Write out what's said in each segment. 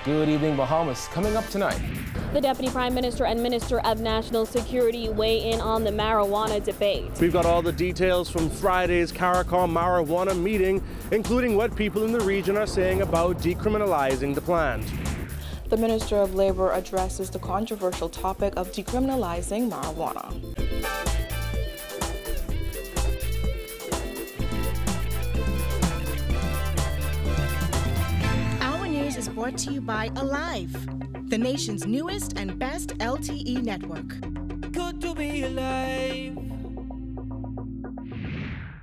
Good evening, Bahamas. Coming up tonight. The Deputy Prime Minister and Minister of National Security weigh in on the marijuana debate. We've got all the details from Friday's CARICOM marijuana meeting, including what people in the region are saying about decriminalizing the plant. The Minister of Labor addresses the controversial topic of decriminalizing marijuana. Is brought to you by Alive, the nation's newest and best LTE network. Good to be alive.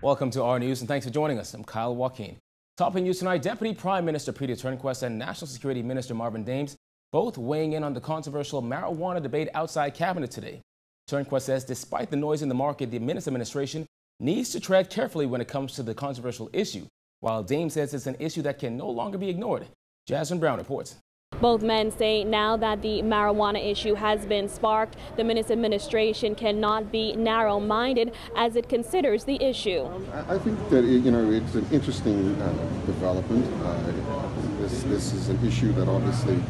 Welcome to our news and thanks for joining us. I'm Kyle Joaquin. Topping news tonight, Deputy Prime Minister Peter Turnquest and National Security Minister Marvin Dames both weighing in on the controversial marijuana debate outside cabinet today. Turnquest says despite the noise in the market, the administration needs to tread carefully when it comes to the controversial issue, while Dames says it's an issue that can no longer be ignored. Jasmine Brown reports. Both men say now that the marijuana issue has been sparked, the Minister administration cannot be narrow-minded as it considers the issue. I think that it's an interesting development. This is an issue that obviously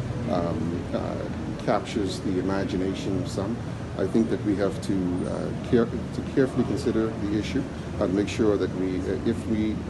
captures the imagination of some. I think that we have to carefully consider the issue and make sure that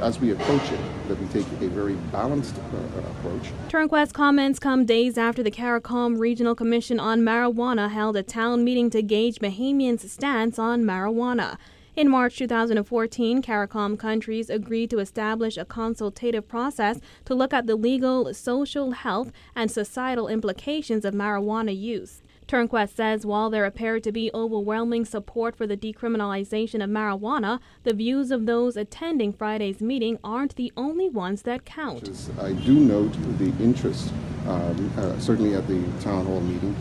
as we approach it, that we take a very balanced approach. Turnquest's comments come days after the CARICOM Regional Commission on Marijuana held a town meeting to gauge Bahamians' stance on marijuana. In March 2014, CARICOM countries agreed to establish a consultative process to look at the legal, social, health, and societal implications of marijuana use. Turnquest says while there appeared to be overwhelming support for the decriminalization of marijuana, the views of those attending Friday's meeting aren't the only ones that count. I do note the interest, certainly at the town hall meeting.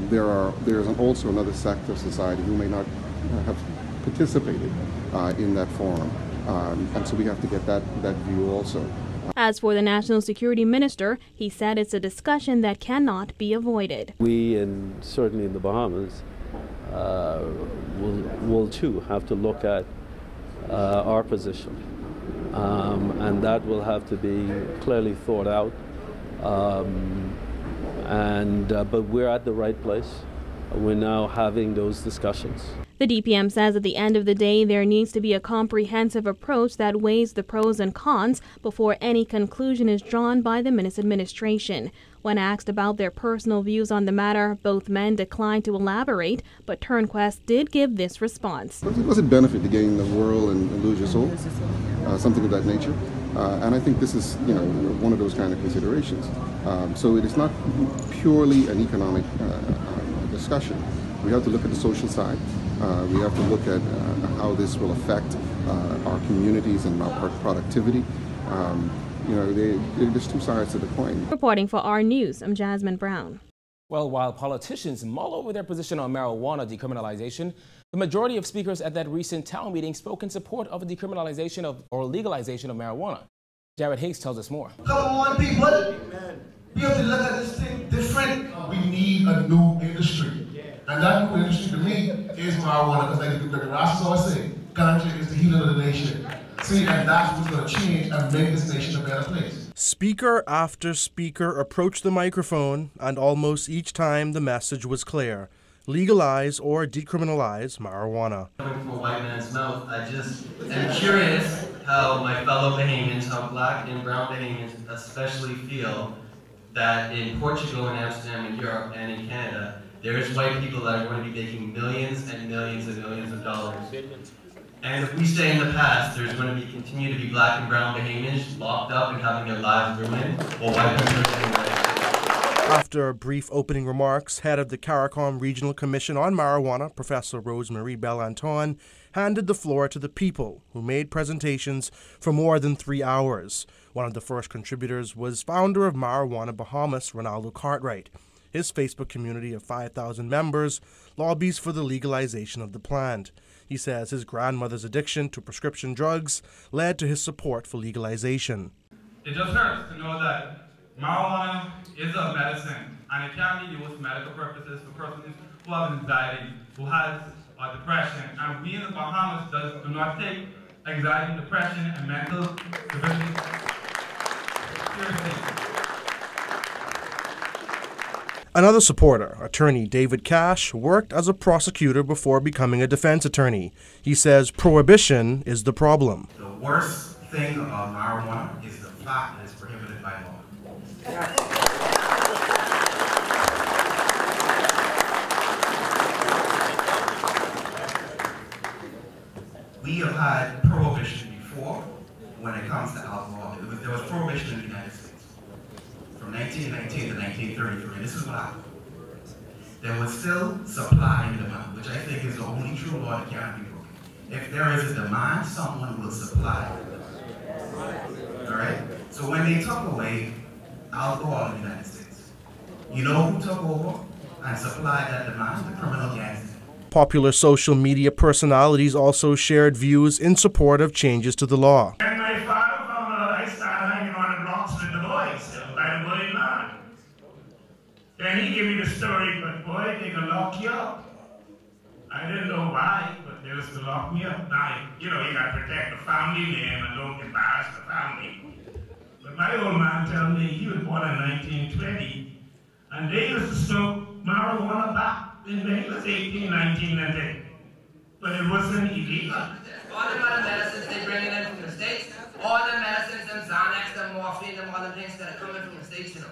There's also another sector of society who may not have participated in that forum, and so we have to get that view also. As for the National Security Minister, he said it's a discussion that cannot be avoided. We, certainly in the Bahamas, will too have to look at our position, and that will have to be clearly thought out. But we're at the right place. We're now having those discussions. The DPM says at the end of the day, there needs to be a comprehensive approach that weighs the pros and cons before any conclusion is drawn by the Minister administration. When asked about their personal views on the matter, both men declined to elaborate, but Turnquest did give this response. Does it benefit to gain the world and lose your soul? Something of that nature. And I think this is, one of those kind of considerations. So it is not purely an economic discussion. We have to look at the social side. We have to look at how this will affect our communities and our productivity. There's two sides to the coin. Reporting for our news, I'm Jasmine Brown. Well, while politicians mull over their position on marijuana decriminalization, the majority of speakers at that recent town meeting spoke in support of a decriminalization or legalization of marijuana. Jared Higgs tells us more. Come on, people. Amen. We have to look at this thing different. We need a new industry. And that new industry to me is marijuana, because like the Rastas always say, ganja is the healer of the nation. See, and that's what's going to change and make this nation a better place. Speaker after speaker approached the microphone, and almost each time the message was clear: legalize or decriminalize marijuana. Coming from a white man's mouth, I just am curious how my fellow Bahamians, how black and brown Bahamians especially feel that in Portugal and Amsterdam and Europe and in Canada, there's white people that are going to be making millions and millions and millions of dollars. And if we stay in the past, there's going to continue to be black and brown Bahamians locked up and having their lives ruined, while white people are getting away. After brief opening remarks, head of the CARICOM Regional Commission on Marijuana, Professor Rosemary Bell-Anton, handed the floor to the people, who made presentations for more than 3 hours. One of the first contributors was founder of Rum Bahamas, Ronaldo Cartwright. His Facebook community of 5,000 members lobbies for the legalization of the plant. He says his grandmother's addiction to prescription drugs led to his support for legalization. It just hurts to know that marijuana is a medicine and it can be used for medical purposes for persons who have anxiety, who has depression. And we in the Bahamas do not take anxiety, depression, and mental deficiency seriously. Another supporter, attorney David Cash, worked as a prosecutor before becoming a defense attorney. He says prohibition is the problem. The worst thing about marijuana is the fact that it's prohibited by law. We have had prohibition before when it comes to alcohol. There was prohibition in the United States from 1919 to 1933. This is what happened. There was still supply and demand, which I think is the only true law that cannot be broken. If there is a demand, someone will supply. All right? So when they took away alcohol in the United States, you know who took over and supplied that demand? The criminal gangs. Popular social media personalities also shared views in support of changes to the law. And my father found out I started hanging on the blocks with the boys by the boy line. Then he gave me the story, but boy, they can lock you up. I didn't know why, but they was to lock me up. Now, you know, you gotta protect the family name and don't embarrass the family. But my old man told me he was born in 1920, and they used to smoke marijuana back when he was 18, 19, and 10. But it wasn't illegal. All the other medicines they bring in from the States, all the medicines, them Xanax, them morphine, them other things that are coming from the States, you know.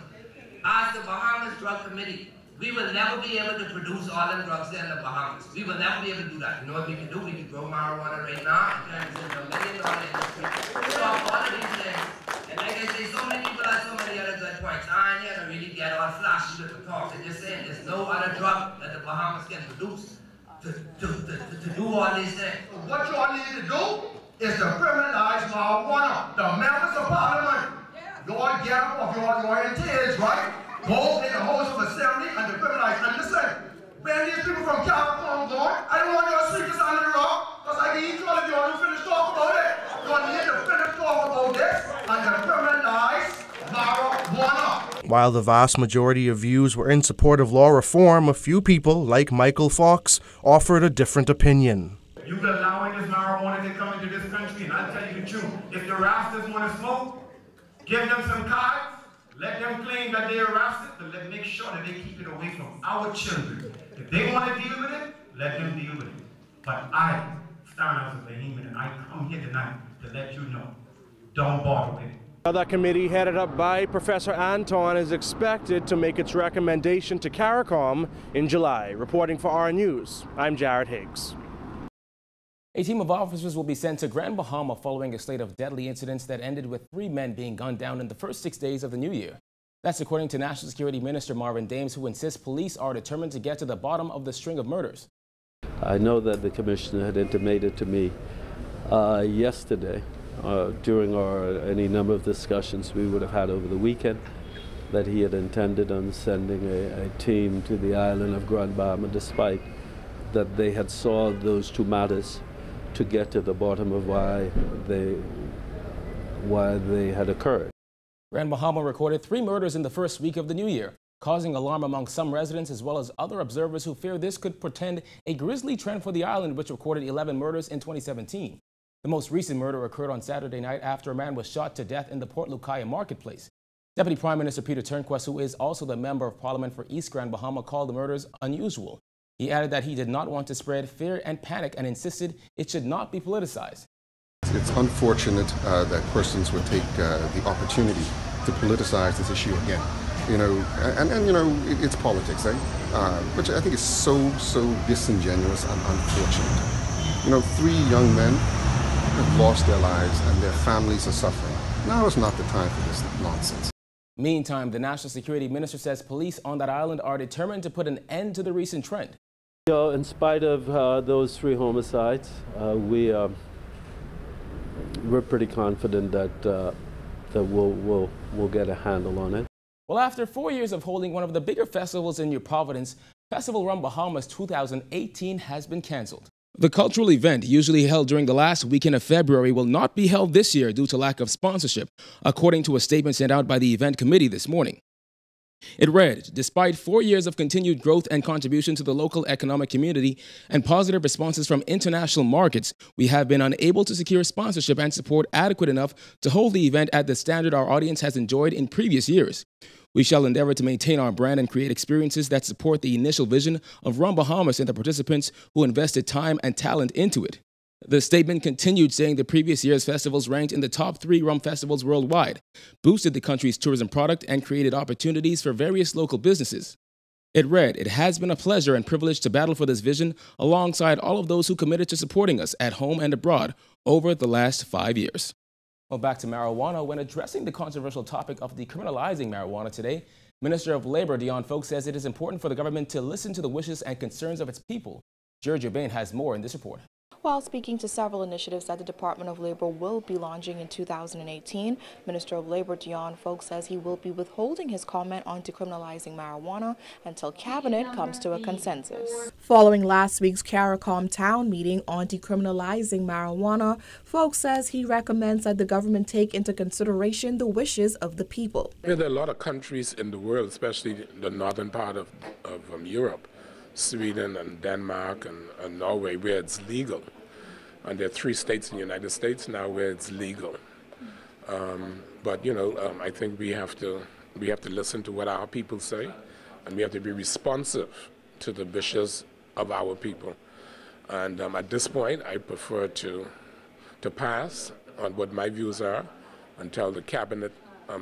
As the Bahamas Drug Committee, we will never be able to produce all them drugs there in the Bahamas. We will never be able to do that. You know what we can do? We can grow marijuana right now and turn it into $1 million industry. So all of these things. And like I say, so many people have so many other good points. I ain't here to really get all flashy with the talk. They're just saying there's no other drug that the Bahamas can produce to do all these things. What you all need to do is to criminalize marijuana. The members of parliament, you all get up of your entails, right? Go in the House of Assembly and to criminalize. And listen, when these people from California go, I don't want you to sweep this under the rug, because I can eat all of you all to finish talk about it. You all need to finish talk about this and to criminalize marijuana. While the vast majority of views were in support of law reform, a few people, like Michael Fox, offered a different opinion. You're allowing this marijuana to come into this country, and I'll tell you the truth. If the rastas want to smoke, give them some cards, let them claim that they're rastas, but let's make sure that they keep it away from our children. If they want to deal with it, let them deal with it. But I stand as a Bahamian, and I come here tonight to let you know, don't bother with it. That committee, headed up by Professor Anton, is expected to make its recommendation to CARICOM in July. Reporting for R News, I'm Jared Higgs. A team of officers will be sent to Grand Bahama following a slate of deadly incidents that ended with 3 men being gunned down in the first 6 days of the new year. That's according to National Security Minister Marvin Dames, who insists police are determined to get to the bottom of the string of murders. I know that the commissioner had intimated to me yesterday during any number of discussions we would have had over the weekend that he had intended on sending a team to the island of Grand Bahama, despite that they had solved those 2 matters, to get to the bottom of why they had occurred. Grand Bahama recorded 3 murders in the first week of the new year, causing alarm among some residents as well as other observers who fear this could portend a grisly trend for the island, which recorded 11 murders in 2017. The most recent murder occurred on Saturday night after a man was shot to death in the Port Lucaya marketplace. Deputy Prime Minister Peter Turnquest, who is also the Member of Parliament for East Grand Bahama, called the murders unusual. He added that he did not want to spread fear and panic and insisted it should not be politicized. It's unfortunate that persons would take the opportunity to politicize this issue again. You know, and you know, it's politics, which I think is so disingenuous and unfortunate. You know, 3 young men have lost their lives and their families are suffering. Now is not the time for this nonsense. Meantime, the National Security Minister says police on that island are determined to put an end to the recent trend. So in spite of those 3 homicides, we're pretty confident that we'll get a handle on it. Well, after 4 years of holding one of the bigger festivals in New Providence, Festival Rum Bahamas 2018 has been canceled. The cultural event, usually held during the last weekend of February, will not be held this year due to lack of sponsorship, according to a statement sent out by the event committee this morning. It read, despite 4 years of continued growth and contribution to the local economic community and positive responses from international markets, we have been unable to secure sponsorship and support adequate enough to hold the event at the standard our audience has enjoyed in previous years. We shall endeavor to maintain our brand and create experiences that support the initial vision of Rum Bahamas and the participants who invested time and talent into it. The statement continued, saying the previous year's festivals ranked in the top 3 rum festivals worldwide, boosted the country's tourism product, and created opportunities for various local businesses. It read, "It has been a pleasure and privilege to battle for this vision alongside all of those who committed to supporting us at home and abroad over the last 5 years." Well, back to marijuana. When addressing the controversial topic of decriminalizing marijuana today, Minister of Labor Dion Folk says it is important for the government to listen to the wishes and concerns of its people. Georgia Bain has more in this report. While speaking to several initiatives that the Department of Labor will be launching in 2018, Minister of Labor Dion Folk says he will be withholding his comment on decriminalizing marijuana until Cabinet comes to a consensus. Following last week's CARICOM town meeting on decriminalizing marijuana, Folk says he recommends that the government take into consideration the wishes of the people. There are a lot of countries in the world, especially the northern part of Europe, Sweden and Denmark and Norway, where it's legal. And there are 3 states in the United States now where it's legal. But I think we have to listen to what our people say, and we have to be responsive to the wishes of our people. And at this point, I prefer to pass on what my views are until the Cabinet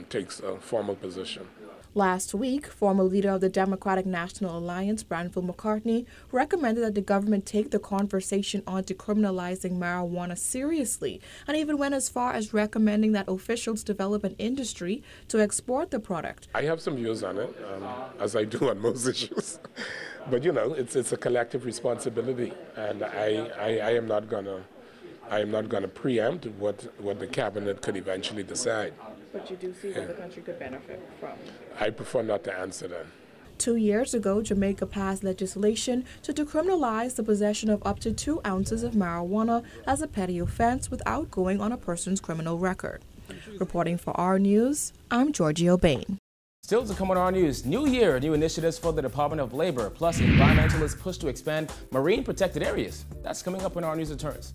takes a formal position. Last week, former leader of the Democratic National Alliance, Branford McCartney, recommended that the government take the conversation on decriminalizing marijuana seriously, and even went as far as recommending that officials develop an industry to export the product. I have some views on it, as I do on most issues. But it's a collective responsibility, and I am not gonna preempt what the Cabinet could eventually decide. But you do see what the country could benefit from. I prefer not to answer that. 2 years ago, Jamaica passed legislation to decriminalize the possession of up to 2 ounces of marijuana as a petty offense without going on a person's criminal record. Reporting for our News, I'm Giorgio Bain. Still to come on our News, new year, new initiatives for the Department of Labor, plus environmentalists push to expand marine protected areas. That's coming up when our news returns.